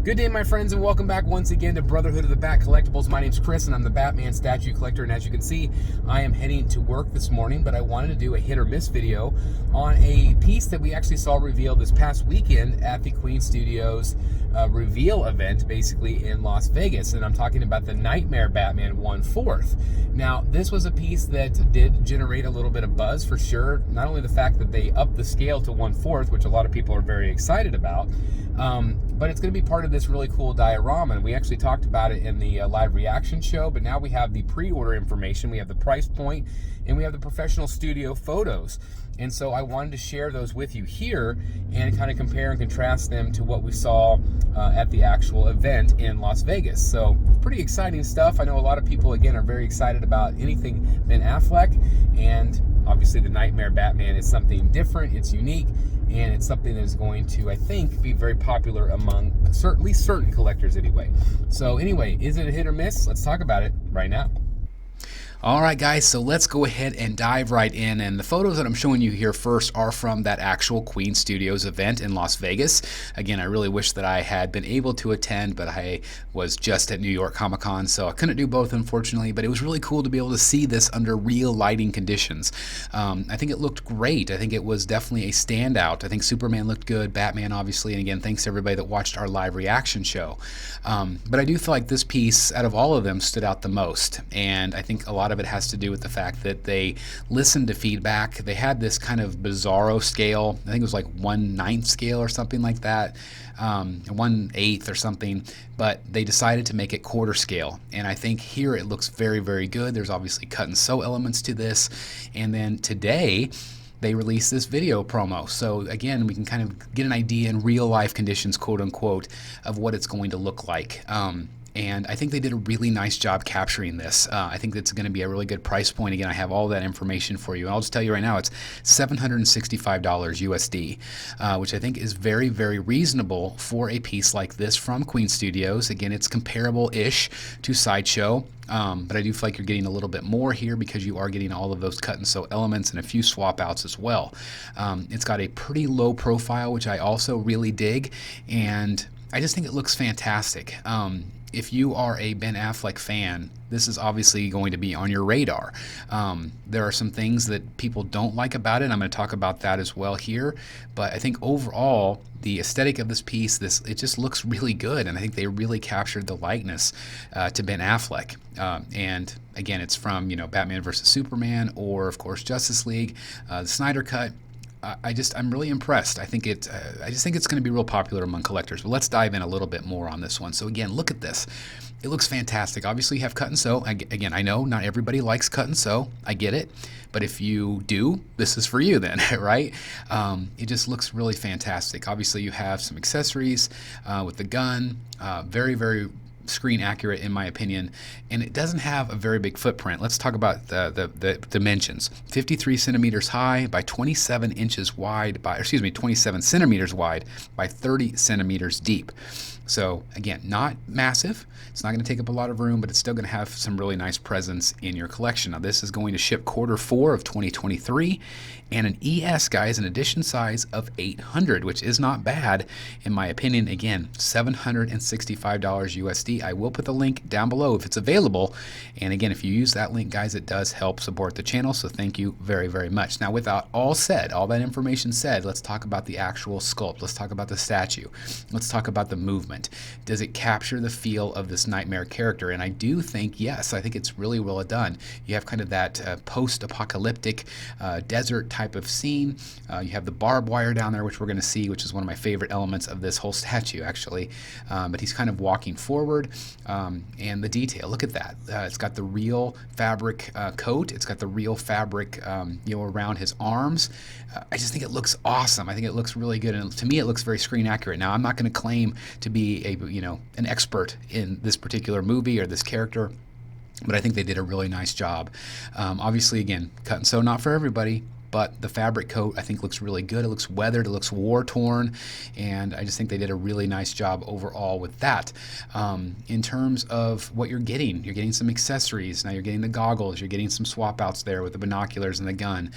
Good day, my friends, and welcome back once again to Brotherhood of the Bat Collectibles. My name's Chris, and I'm the Batman statue collector, and as you can see, I am heading to work this morning, but I wanted to do a hit or miss video on a piece that we actually saw revealed this past weekend at the Queen Studios reveal event, basically in Las Vegas, and I'm talking about the Knightmare Batman 1/4. Now, this was a piece that did generate a little bit of buzz for sure. Not only the fact that they upped the scale to 1/4, which a lot of people are very excited about, but it's going to be part of this really cool diorama, and we actually talked about it in the live reaction show, but now we have the pre-order information, we have the price point, and we have the professional studio photos. And so I wanted to share those with you here and kind of compare and contrast them to what we saw at the actual event in Las Vegas. So pretty exciting stuff. I know a lot of people, again, are very excited about anything Ben Affleck, and obviously the Knightmare Batman is something different, it's unique, and it's something that is going to, I think, be very popular among certainly certain collectors anyway. So anyway, is it a hit or miss? Let's talk about it right now. All right, guys, so let's go ahead and dive right in. And the photos that I'm showing you here first are from that actual Queen Studios event in Las Vegas. Again, I really wish that I had been able to attend, but I was just at New York Comic Con, so I couldn't do both, unfortunately. But it was really cool to be able to see this under real lighting conditions. I think it looked great. I think it was definitely a standout. I think Superman looked good, Batman, obviously. And again, thanks to everybody that watched our live reaction show. But I do feel like this piece, out of all of them, stood out the most. And I think a lot of it has to do with the fact that they listened to feedback. They had this kind of bizarro scale. I think it was like 1/9 scale or something like that, 1/8 or something, but they decided to make it quarter scale. And I think here it looks very, very good. There's obviously cut and sew elements to this. And then today, they released this video promo. So again, we can kind of get an idea in real life conditions, quote unquote, of what it's going to look like. And I think they did a really nice job capturing this. I think that's going to be a really good price point. Again, I have all that information for you. And I'll just tell you right now, it's $765 USD, which I think is very, very reasonable for a piece like this from Queen Studios. Again, it's comparable-ish to Sideshow. But I do feel like you're getting a little bit more here because you are getting all of those cut and sew elements and a few swap outs as well. It's got a pretty low profile, which I also really dig, and I just think it looks fantastic. If you are a Ben Affleck fan, this is obviously going to be on your radar. There are some things that people don't like about it. I'm going to talk about that as well here. But I think overall, the aesthetic of this piece, it just looks really good. And I think they really captured the likeness to Ben Affleck. And again, it's from, Batman vs. Superman, or of course Justice League, the Snyder Cut. I'm really impressed. I just think it's going to be real popular among collectors. But let's dive in a little bit more on this one. So again, look at this. It looks fantastic. Obviously, you have cut and sew. Again, I know not everybody likes cut and sew. I get it. But if you do, this is for you then, right? It just looks really fantastic. Obviously, you have some accessories with the gun. Very, very screen accurate in my opinion, and it doesn't have a very big footprint. Let's talk about the dimensions. 53 centimeters high by 27 inches wide by, 27 centimeters wide by 30 centimeters deep. So again, not massive. It's not going to take up a lot of room, but it's still going to have some really nice presence in your collection. Now this is going to ship Q4 of 2023, and an ES, guys, an edition size of 800, which is not bad in my opinion. Again, $765 USD. I will put the link down below if it's available. And again, if you use that link, guys, it does help support the channel. So thank you very, very much. Now, without all that information said, let's talk about the actual sculpt. Let's talk about the statue. Let's talk about the movement. Does it capture the feel of this Nightmare character? And I do think, yes, I think it's really well done. You have kind of that post-apocalyptic desert type of scene. You have the barbed wire down there, which we're going to see, which is one of my favorite elements of this whole statue, actually. But he's kind of walking forward, and the detail, look at that. It's got the real fabric coat. It's got the real fabric around his arms. I just think it looks awesome. I think it looks really good, and to me it looks very screen accurate. Now, I'm not going to claim to be an expert in this particular movie or this character, but I think they did a really nice job. Obviously, again, cut and sew, not for everybody. but the fabric coat I think looks really good. It looks weathered, it looks war-torn, and I just think they did a really nice job overall with that. In terms of what you're getting some accessories. Now you're getting the goggles, you're getting some swap outs there with the binoculars and the gun.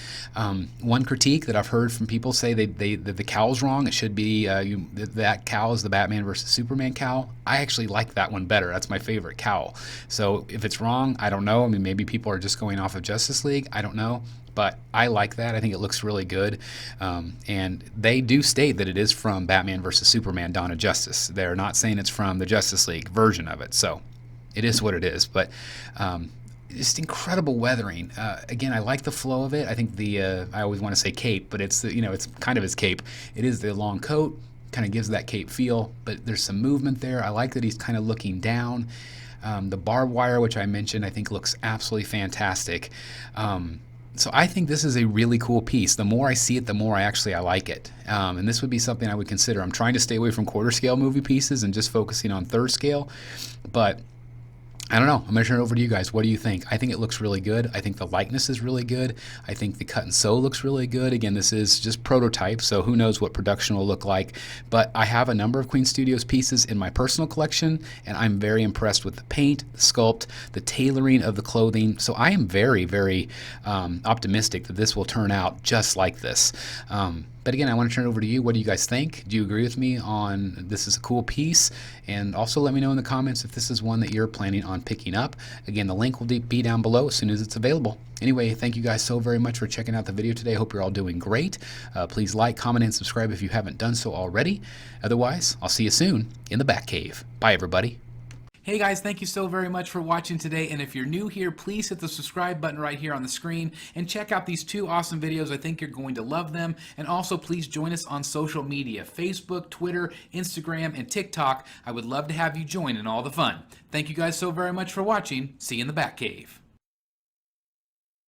One critique that I've heard from people say that the cowl's wrong. It should be that cowl is the Batman versus Superman cowl. I actually like that one better. That's my favorite cowl. So if it's wrong, I don't know. I mean, maybe people are just going off of Justice League. I don't know. But I like that. I think it looks really good. And they do state that it is from Batman vs. Superman Dawn of Justice. They're not saying it's from the Justice League version of it. So it is what it is. But just incredible weathering. Again, I like the flow of it. I think I always want to say cape, but it's it's kind of his cape. It is the long coat, kind of gives that cape feel, but there's some movement there. I like that he's kind of looking down. The barbed wire, which I mentioned, I think looks absolutely fantastic. So I think this is a really cool piece. The more I see it, the more I like it. And this would be something I would consider. I'm trying to stay away from quarter scale movie pieces and just focusing on third scale. But I don't know. I'm going to turn it over to you guys. What do you think? I think it looks really good. I think the likeness is really good. I think the cut and sew looks really good. Again, this is just prototype, so who knows what production will look like. But I have a number of Queen Studios pieces in my personal collection, and I'm very impressed with the paint, the sculpt, the tailoring of the clothing. So I am very, very optimistic that this will turn out just like this. But again, I want to turn it over to you. What do you guys think? Do you agree with me on this is a cool piece? And also let me know in the comments if this is one that you're planning on picking up. Again, the link will be down below as soon as it's available. Anyway, thank you guys so very much for checking out the video today. I hope you're all doing great. Please like, comment, and subscribe if you haven't done so already. Otherwise, I'll see you soon in the Batcave. Bye, everybody. Hey guys, thank you so very much for watching today, and if you're new here, please hit the subscribe button right here on the screen and check out these two awesome videos. I think you're going to love them. And also please join us on social media, Facebook, Twitter, Instagram, and TikTok. I would love to have you join in all the fun. Thank you guys so very much for watching. See you in the Batcave.